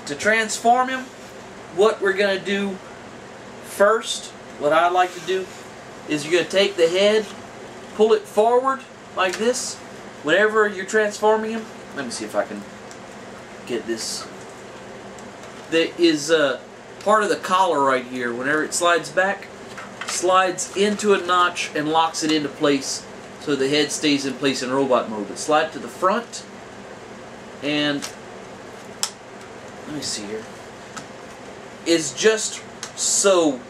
to transform him, what we're going to do first, what I like to do, is you're going to take the head, pull it forward like this. Whenever you're transforming him, let me see if I can get this. There is part of the collar right here. Whenever it slides back, slides into a notch and locks it into place so the head stays in place in robot mode. But slide to the front, and let me see here. Is just so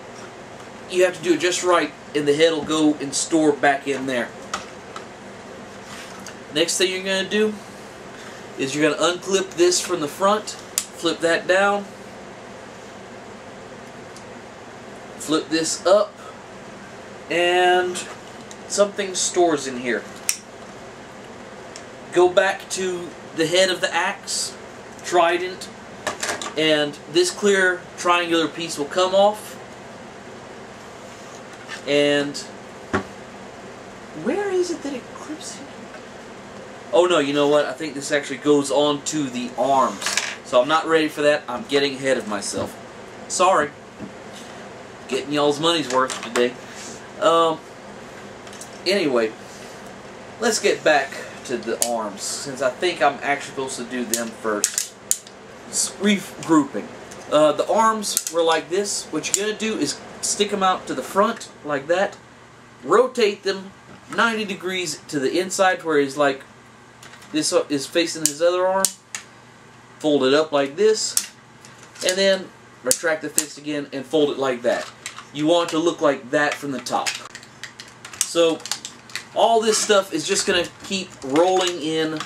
you have to do it just right, and the head will go and store back in there. Next thing you're going to do is you're going to unclip this from the front, flip that down, flip this up, and something stores in here. Go back to the head of the axe, trident, and this clear triangular piece will come off. And where is it that it clips in? Oh no, you know what? I think this actually goes on to the arms. So I'm not ready for that. I'm getting ahead of myself. Sorry. Getting y'all's money's worth today. Anyway, let's get back to the arms, since I think I'm actually supposed to do them first. Regrouping. The arms were like this. What you're going to do is stick them out to the front like that. Rotate them 90 degrees to the inside where he's like this is facing his other arm. Fold it up like this, and then retract the fist again and fold it like that. You want it to look like that from the top. So all this stuff is just going to keep rolling in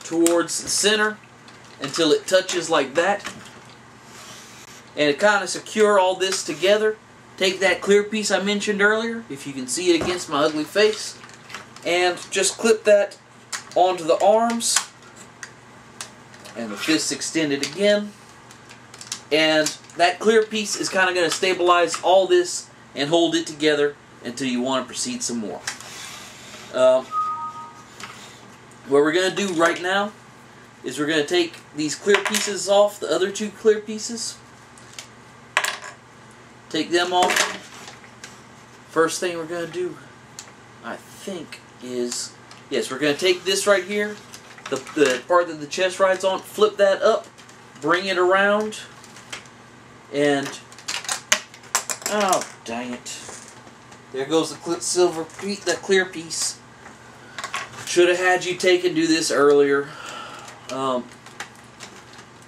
towards the center until it touches like that. And to kind of secure all this together, take that clear piece I mentioned earlier, if you can see it against my ugly face, and just clip that onto the arms, and the fist extended again. And that clear piece is kind of going to stabilize all this and hold it together until you want to proceed some more. What we're going to do right now is we're going to take these clear pieces off, the other two clear pieces. Take them off. First thing we're going to do, I think, is, yes, we're going to take this right here, the part that the chest rides on, flip that up, bring it around, and, oh, dang it. There goes the clear piece. Should have had you take and do this earlier.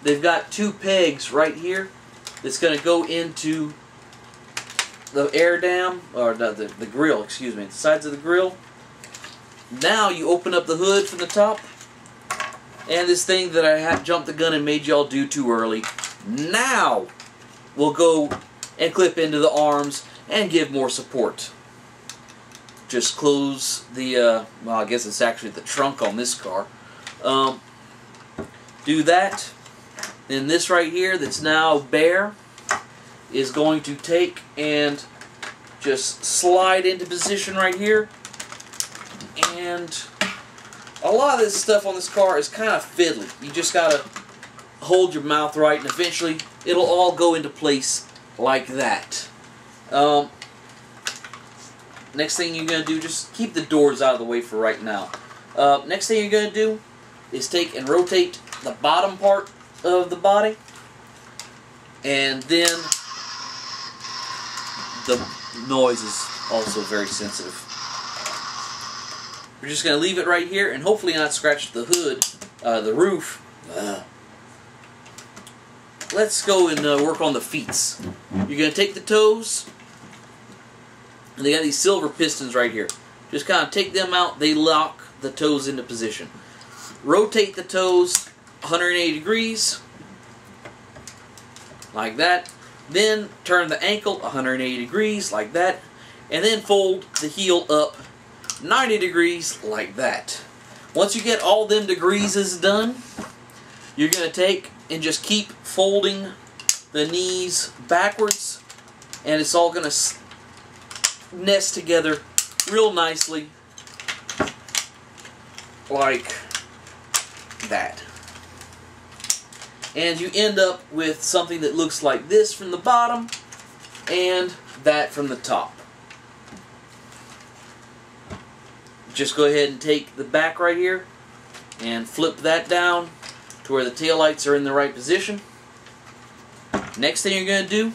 They've got two pegs right here that's going to go into the air dam, or the grill, excuse me, the sides of the grill. Now you open up the hood from the top, and this thing that I have jumped the gun and made y'all do too early, now we'll go and clip into the arms and give more support. Just close the, well, I guess it's actually the trunk on this car. Do that. Then this right here that's now bare is going to take and just slide into position right here. And a lot of this stuff on this car is kind of fiddly. You just gotta hold your mouth right, and eventually it'll all go into place like that. Next thing you're going to do, just keep the doors out of the way for right now. Next thing you're going to do is take and rotate the bottom part of the body, and then the noise is also very sensitive. We're just going to leave it right here and hopefully not scratch the hood, the roof. Let's go and work on the feet. You're going to take the toes, and they got these silver pistons right here. Just kind of take them out, they lock the toes into position. Rotate the toes 180 degrees, like that. Then turn the ankle 180 degrees, like that. And then fold the heel up 90 degrees, like that. Once you get all them degrees done, you're going to take and just keep folding the knees backwards, and it's all going to nest together real nicely, like that. And you end up with something that looks like this from the bottom and that from the top. Just go ahead and take the back right here and flip that down to where the taillights are in the right position. Next thing you're going to do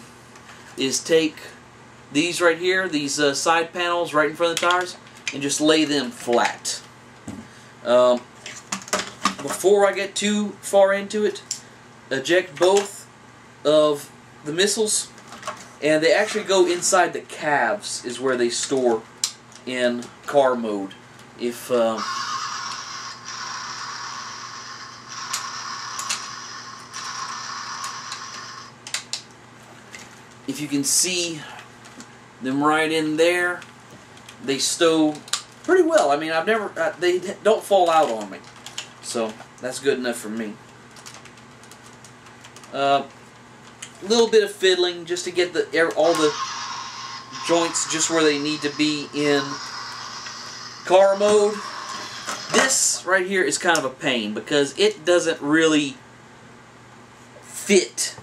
is take these right here, these side panels right in front of the tires, and just lay them flat. Before I get too far into it, eject both of the missiles, and they actually go inside the calves is where they store in car mode. If you can see them right in there, they stow pretty well. I mean, I've never they don't fall out on me, so that's good enough for me. Little bit of fiddling just to get all the joints just where they need to be in car mode. This right here is kind of a pain because it doesn't really fit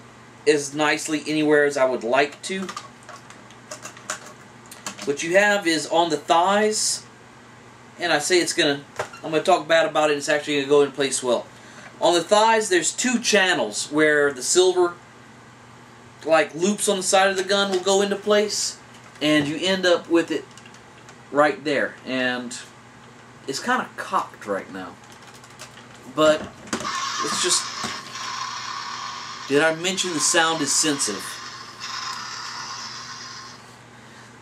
as nicely anywhere as I would like to. What you have is on the thighs, and I say I'm going to talk bad about it, it's actually going to go in place well. On the thighs, there's two channels where the silver like loops on the side of the gun will go into place, and you end up with it right there. And it's kind of cocked right now. But it's just... Did I mention the sound is sensitive?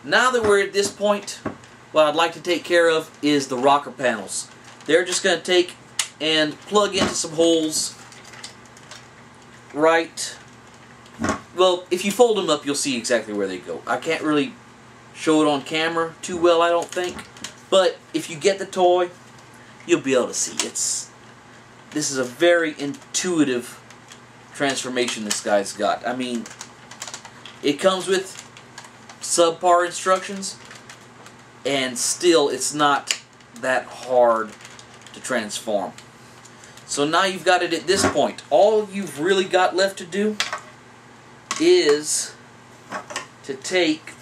Now that we're at this point, what I'd like to take care of is the rocker panels. They're just going to take and plug into some holes right... Well, if you fold them up, you'll see exactly where they go. I can't really show it on camera too well, I don't think. But if you get the toy, you'll be able to see. This is a very intuitive transformation this guy's got. I mean, it comes with subpar instructions, and still it's not that hard to transform. So now you've got it at this point. All you've really got left to do is to take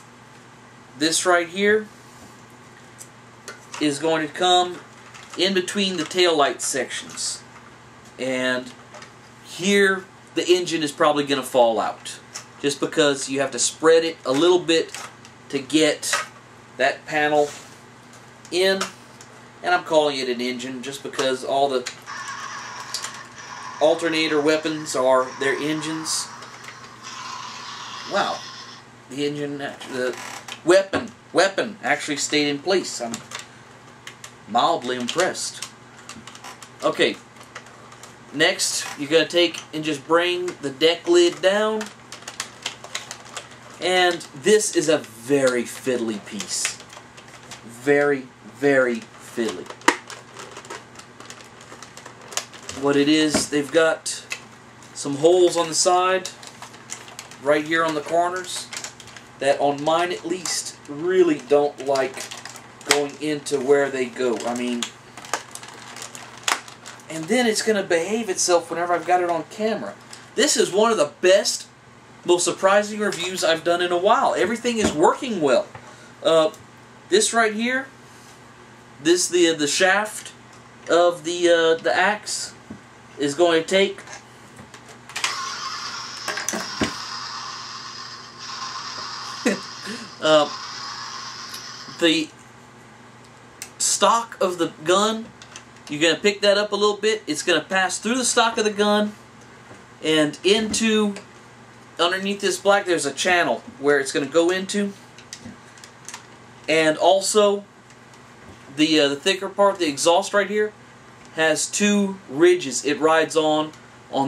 this right here, is going to come in between the taillight sections, and here the engine is probably going to fall out just because you have to spread it a little bit to get that panel in. And I'm calling it an engine just because all the alternator weapons are their engines. Wow, the engine, the weapon actually stayed in place. I'm mildly impressed. Okay, next you're going to take and just bring the deck lid down, and this is a very fiddly piece. Very, very fiddly. What it is, they've got some holes on the side right here on the corners that on mine at least really don't like going into where they go. I mean, and then it's going to behave itself whenever I've got it on camera. This is one of the best, most surprising reviews I've done in a while. Everything is working well. This right here, the shaft of the axe is going to take the stock of the gun. You're going to pick that up a little bit. It's going to pass through the stock of the gun and into, underneath this black, there's a channel where it's going to go into. And also, the thicker part, the exhaust right here, has two ridges it rides on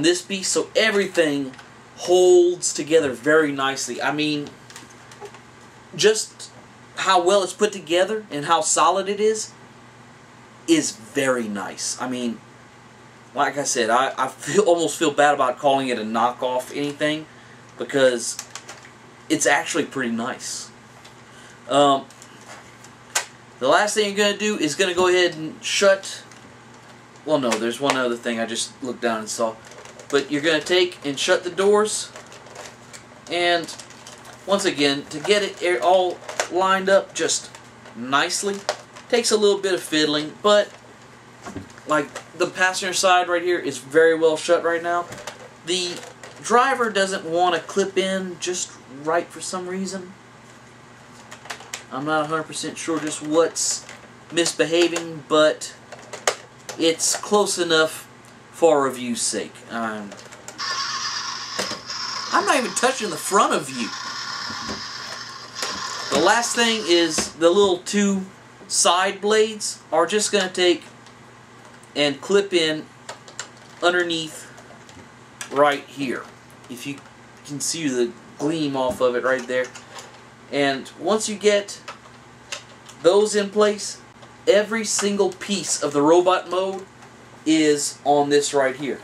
this piece, so everything holds together very nicely. I mean, just how well it's put together and how solid it is very nice. I mean, like I said, I almost feel bad about calling it a knockoff anything, because it's actually pretty nice. The last thing you're going to do is go ahead and shut... Well, no, there's one other thing I just looked down and saw. But you're going to take and shut the doors, and once again, to get it all lined up just nicely, takes a little bit of fiddling, but like the passenger side right here is very well shut right now. The driver doesn't want to clip in just right for some reason. I'm not 100% sure just what's misbehaving, but it's close enough for review's sake. I'm not even touching the front of you. The last thing is the little two side blades are just going to take and clip in underneath right here. If you can see the gleam off of it right there. And once you get those in place, every single piece of the robot mode is on this right here.